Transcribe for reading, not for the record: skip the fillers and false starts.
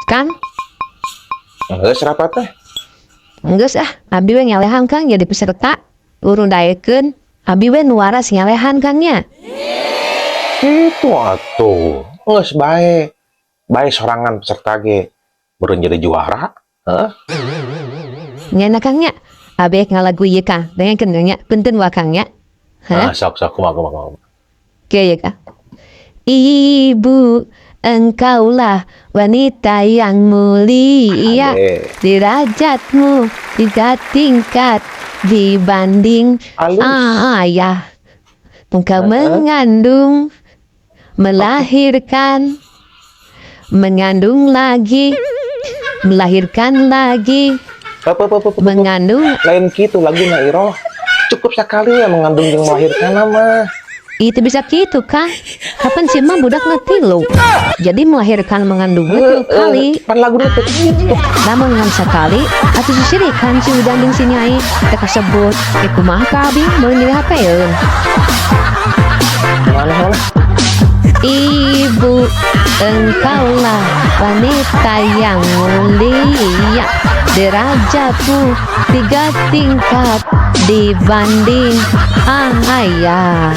Kang, Geus rapat teh. geus abi we ngalehan Kang jadi peserta. Urung daekeun, abi we nu waras ngalehan Kang nya. Itu atuh. Geus bae. Bae sorangan peserta ge. Beureun jadi juara. Heeh. Nya Kang nya. Abi ngalagu ieu Kang, dengekeun nya, punten wa Kang nya. Ah, sok kumaha. Oke ya Kang. Ibu, engkaulah wanita yang mulia, Ade. derajatmu 3 tingkat dibanding Halus. ayah. Engkau mengandung, melahirkan, mengandung lagi, melahirkan lagi, mengandung. Lain kitu laguna Iro. Cukup sekali ya mengandung jeung melahirkan nama. Itu bisa gitu kan? Kapan sih mah budak tilu. Jadi melahirkan mengandung itu kali. Pan laguna teh kitu. Namun ngan sekali atau susirikan si udang jeung si nyai teh kasebut kumaha ka abi mau nyeri hapeun. Mana? Ibu, engkaulah wanita yang mulia, derajatmu 3 tingkat dibanding ayah.